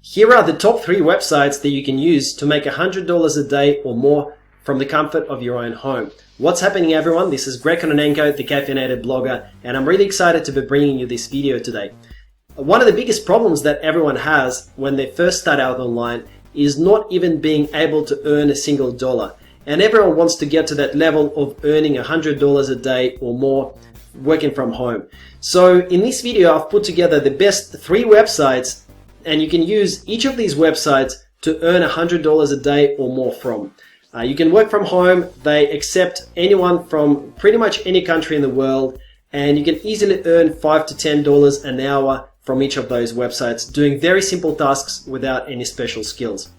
Here are the top 3 websites that you can use to make $100 a day or more from the comfort of your own home. What's happening, everyone? This is Greg Kononenko, the caffeinated blogger, and I'm really excited to be bringing you this video today. One of the biggest problems that everyone has when they first start out online is not even being able to earn a single dollar. And everyone wants to get to that level of earning $100 a day or more working from home. So in this video, I've put together the best 3 websites, and you can use each of these websites to earn $100 a day or more from. You can work from home. They accept anyone from pretty much any country in the world, and you can easily earn $5 to $10 an hour from each of those websites, doing very simple tasks without any special skills.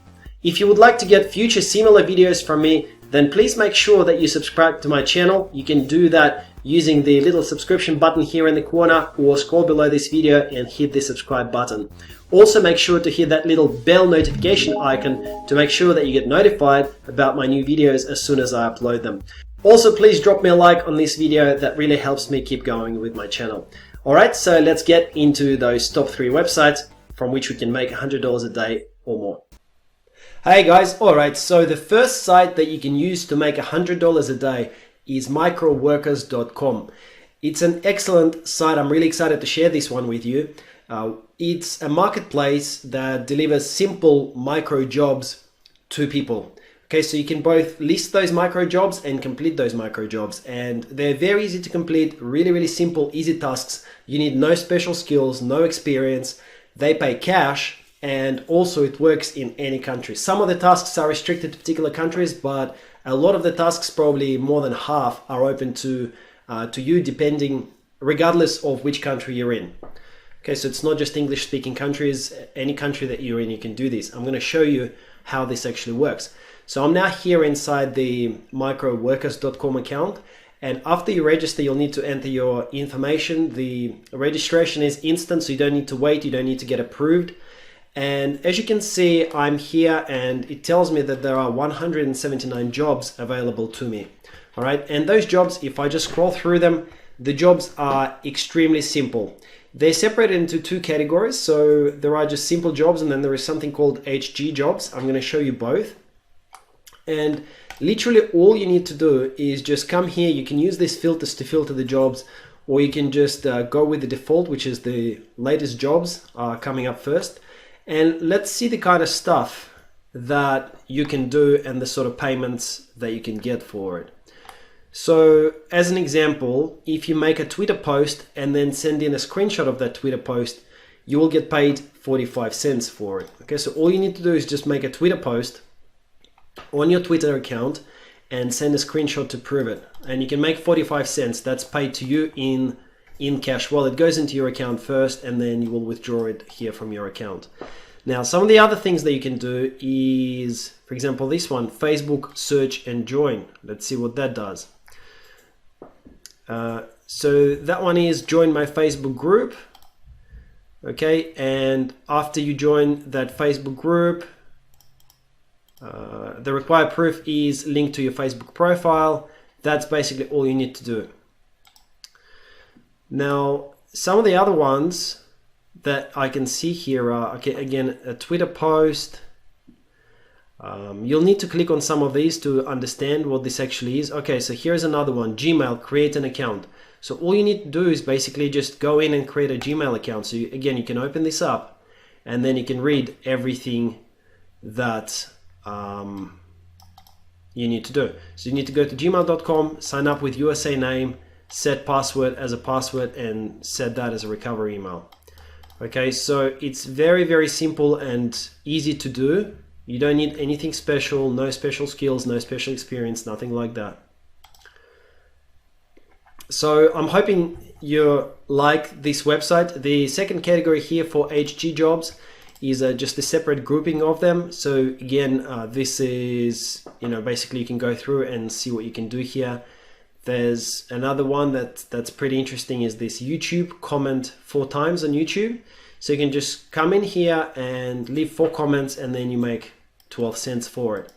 If you would like to get future similar videos from me, then please make sure that you subscribe to my channel. You can do that using the little subscription button here in the corner, or scroll below this video and hit the subscribe button. Also make sure to hit that little bell notification icon to make sure that you get notified about my new videos as soon as I upload them. Also, please drop me a like on this video. That really helps me keep going with my channel. Alright, so let's get into those top 3 websites from which we can make $100 a day or more. Hey guys, alright, so the first site that you can use to make $100 a day is MicroWorkers.com. It's an excellent site. I'm really excited to share this one with you. It's a marketplace that delivers simple micro jobs to people. Okay, so you can both list those micro jobs and complete those micro jobs, and they're very easy to complete, really simple, easy tasks. You need no special skills, no experience. They pay cash, and also it works in any country. Some of the tasks are restricted to particular countries, but a lot of the tasks, probably more than half, are open to you, depending, regardless of which country you're in. Okay, so it's not just English speaking countries. Any country that you're in, you can do this. I'm going to show you how this actually works. So I'm now here inside the MicroWorkers.com account, and after you register, you'll need to enter your information. The registration is instant, so you don't need to wait, you don't need to get approved. And as you can see, I'm here and it tells me that there are 179 jobs available to me. All right, and those jobs, if I just scroll through them, the jobs are extremely simple. They're separated into 2 categories. So there are just simple jobs, and then there is something called HG jobs. I'm going to show you both. And literally all you need to do is just come here. You can use these filters to filter the jobs, or you can just go with the default, which is the latest jobs coming up first. And let's see the kind of stuff that you can do and the sort of payments that you can get for it. So as an example, if you make a Twitter post and then send in a screenshot of that Twitter post, you will get paid 45 cents for it. Okay, so all you need to do is just make a Twitter post on your Twitter account and send a screenshot to prove it. And you can make 45 cents. That's paid to you in cash. Well, it goes into your account first, and then you will withdraw it here from your account. Now, some of the other things that you can do is, for example, this one, Facebook search and join. Let's see what that does. So that one is join my Facebook group. Okay, and after you join that Facebook group, the required proof is linked to your Facebook profile. That's basically all you need to do. Now, some of the other ones that I can see here are, okay, again, a Twitter post. You'll need to click on some of these to understand what this actually is. Okay, so here's another one, Gmail, create an account. So all you need to do is basically just go in and create a Gmail account. So again, you can open this up and then you can read everything that you need to do. So you need to go to gmail.com, sign up with USA name, set password as a password, and set that as a recovery email. Okay, so it's very simple and easy to do. You don't need anything special, no special skills, no special experience, nothing like that. So I'm hoping you like this website. The second category here for HG jobs is just a separate grouping of them. So again, this is, basically you can go through and see what you can do here. There's another one that's pretty interesting, is this YouTube, comment 4 times on YouTube. So you can just come in here and leave 4 comments, and then you make 12 cents for it.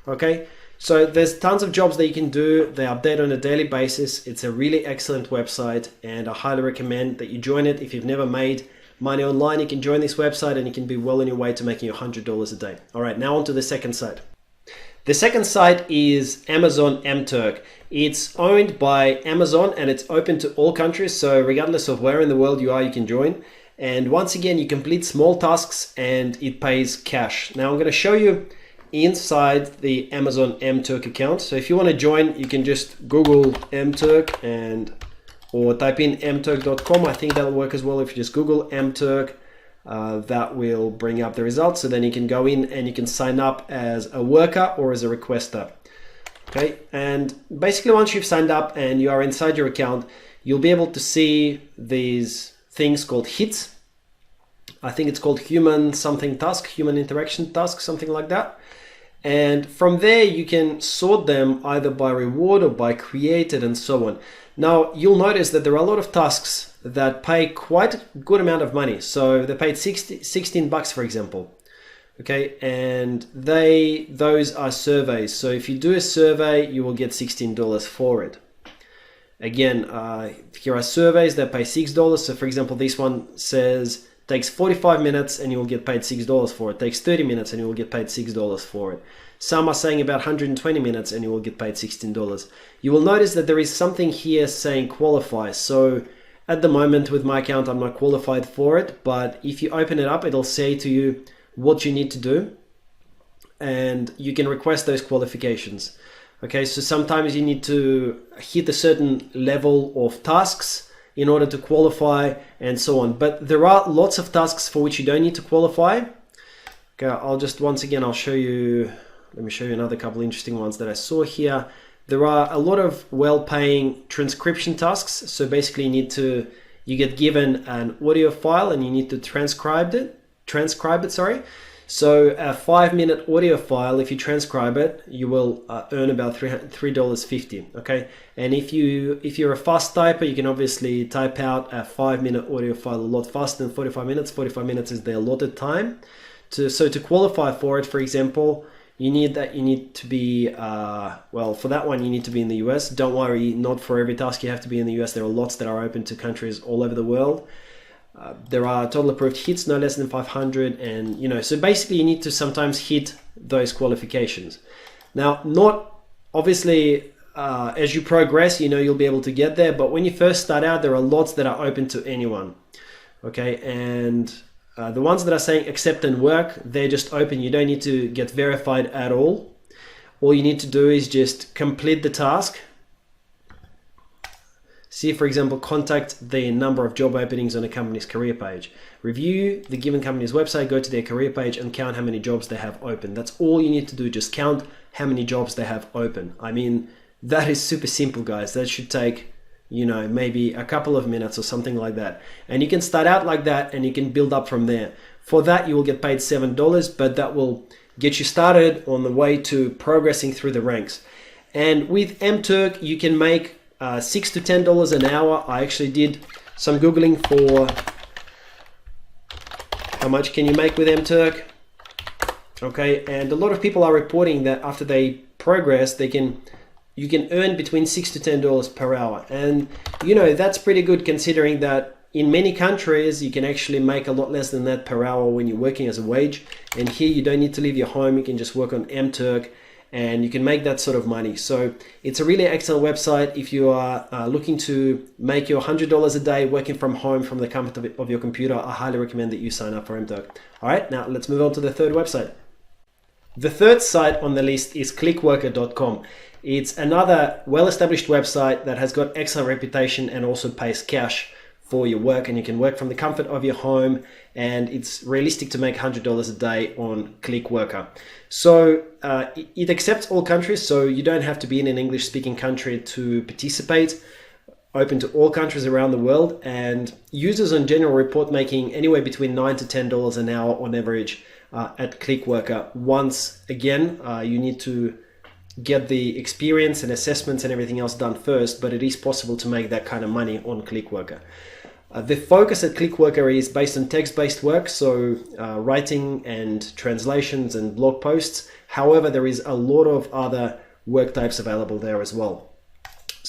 Okay, so there's tons of jobs that you can do. They update on a daily basis. It's a really excellent website, and I highly recommend that you join it if you've never made money online, you can join this website and you can be well on your way to making $100 a day. All right, now on to the second site. The second site is Amazon Mturk. It's owned by Amazon and it's open to all countries. So regardless of where in the world you are, you can join. And once again, you complete small tasks and it pays cash. Now I'm going to show you inside the Amazon Mturk account. So if you want to join, you can just Google Mturk or type in mturk.com. I think that'll work as well. If you just Google Mturk, that will bring up the results. So then you can go in and you can sign up as a worker or as a requester. Okay, and basically once you've signed up and you are inside your account, you'll be able to see these things called hits. I think it's called human something task, human interaction task, something like that. And from there you can sort them either by reward or by created and so on. Now you'll notice that there are a lot of tasks that pay quite a good amount of money. So they paid $16 for example. Okay, and those are surveys. So if you do a survey, you will get $16 for it. Again, here are surveys that pay $6. So for example, this one says takes 45 minutes and you will get paid $6 for it. Takes 30 minutes and you will get paid $6 for it. Some are saying about 120 minutes and you will get paid $16. You will notice that there is something here saying qualify. So at the moment with my account, I'm not qualified for it, but if you open it up, it'll say to you what you need to do and you can request those qualifications. Okay, so sometimes you need to hit a certain level of tasks in order to qualify and so on. But there are lots of tasks for which you don't need to qualify. Okay, I'll show you, let me show you another couple interesting ones that I saw here. There are a lot of well-paying transcription tasks. So basically you get given an audio file and you need to transcribe it, So a 5-minute audio file, if you transcribe it, you will earn about $3.50. Okay, and if you're a fast typer, you can obviously type out a 5-minute audio file a lot faster than 45 minutes. 45 minutes is the allotted time. So to qualify for it, for example, you need to be for that one you need to be in the US. Don't worry, not for every task you have to be in the US. There are lots that are open to countries all over the world. There are total approved hits, no less than 500, and so basically you need to sometimes hit those qualifications. Now, not obviously as you progress, you'll be able to get there, but when you first start out, there are lots that are open to anyone. Okay, and the ones that are saying accept and work, they're just open. You don't need to get verified at all. All you need to do is just complete the task. See, for example, contact the number of job openings on a company's career page. Review the given company's website, go to their career page and count how many jobs they have open. That's all you need to do. Just count how many jobs they have open. I mean, that is super simple, guys. That should take, maybe a couple of minutes or something like that. And you can start out like that and you can build up from there. For that, you will get paid $7, but that will get you started on the way to progressing through the ranks. And with Mturk, you can make $6 to $10 an hour. I actually did some Googling for how much can you make with Mturk. Okay, and a lot of people are reporting that after they progress, you can earn between $6 to $10 per hour. And that's pretty good considering that in many countries, you can actually make a lot less than that per hour when you're working as a wage. And here you don't need to leave your home. You can just work on Mturk and you can make that sort of money. So it's a really excellent website. If you are looking to make your $100 a day working from home from the comfort of your computer, I highly recommend that you sign up for Mturk. All right, now let's move on to the third website. The third site on the list is Clickworker.com. It's another well-established website that has got excellent reputation and also pays cash for your work, and you can work from the comfort of your home, and it's realistic to make $100 a day on Clickworker. So it accepts all countries, so you don't have to be in an English-speaking country to participate. Open to all countries around the world, and users on general report making anywhere between $9 to $10 an hour on average at Clickworker. Once again, you need to get the experience and assessments and everything else done first, but it is possible to make that kind of money on Clickworker. The focus at Clickworker is based on text-based work, so writing and translations and blog posts. However, there is a lot of other work types available there as well.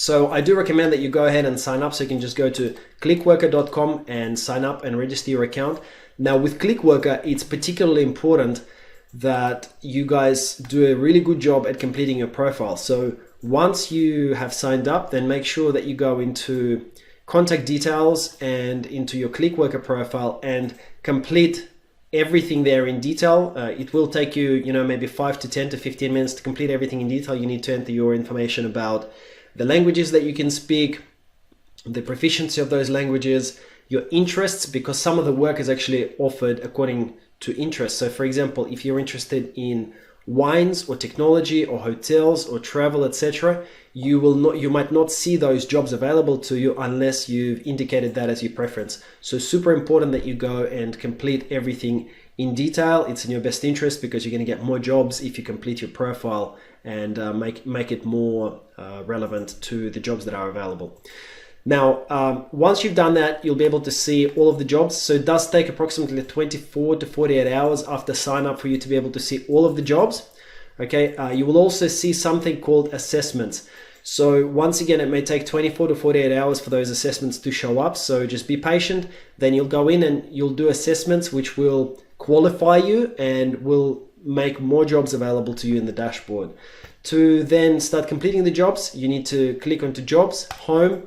So I do recommend that you go ahead and sign up. So you can just go to clickworker.com and sign up and register your account. Now with Clickworker, it's particularly important that you guys do a really good job at completing your profile. So once you have signed up, then make sure that you go into contact details and into your Clickworker profile and complete everything there in detail. It will take you, maybe 5 to 10 to 15 minutes to complete everything in detail. You need to enter your information about the languages that you can speak, the proficiency of those languages, your interests, because some of the work is actually offered according to interest. So for example, if you're interested in wines or technology or hotels or travel, etc., you might not see those jobs available to you unless you've indicated that as your preference. So super important that you go and complete everything in detail. It's in your best interest because you're going to get more jobs if you complete your profile and make it more relevant to the jobs that are available. Now, once you've done that, you'll be able to see all of the jobs. So it does take approximately 24 to 48 hours after sign up for you to be able to see all of the jobs. Okay, you will also see something called assessments. So once again, it may take 24 to 48 hours for those assessments to show up. So just be patient. Then you'll go in and you'll do assessments which will qualify you and will make more jobs available to you in the dashboard. To then start completing the jobs, you need to click onto Jobs, Home,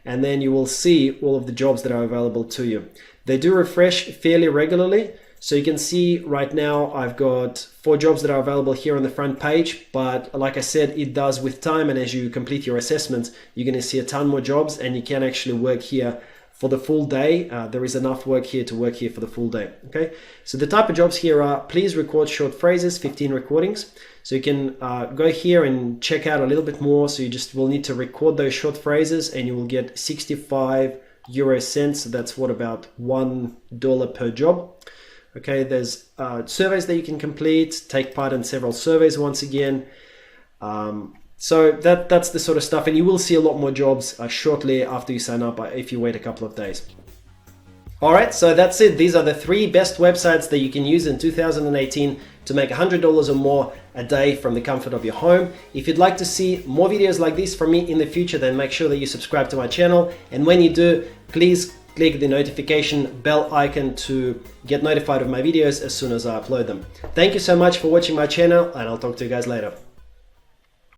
and then you will see all of the jobs that are available to you. They do refresh fairly regularly. So you can see right now I've got 4 jobs that are available here on the front page, but like I said, it does with time, and as you complete your assessments, you're going to see a ton more jobs, and you can actually work here for the full day. There is enough work here to work here for the full day. Okay, so the type of jobs here are please record short phrases, 15 recordings. So you can go here and check out a little bit more. So you just will need to record those short phrases and you will get 65 euro cents. So that's what, about $1 per job. Okay, there's surveys that you can complete, take part in several surveys once again. So that's the sort of stuff, and you will see a lot more jobs shortly after you sign up if you wait a couple of days. All right, so that's it. These are the 3 best websites that you can use in 2018 to make $100 or more a day from the comfort of your home. If you'd like to see more videos like this from me in the future, then make sure that you subscribe to my channel. And when you do, please click the notification bell icon to get notified of my videos as soon as I upload them. Thank you so much for watching my channel, and I'll talk to you guys later.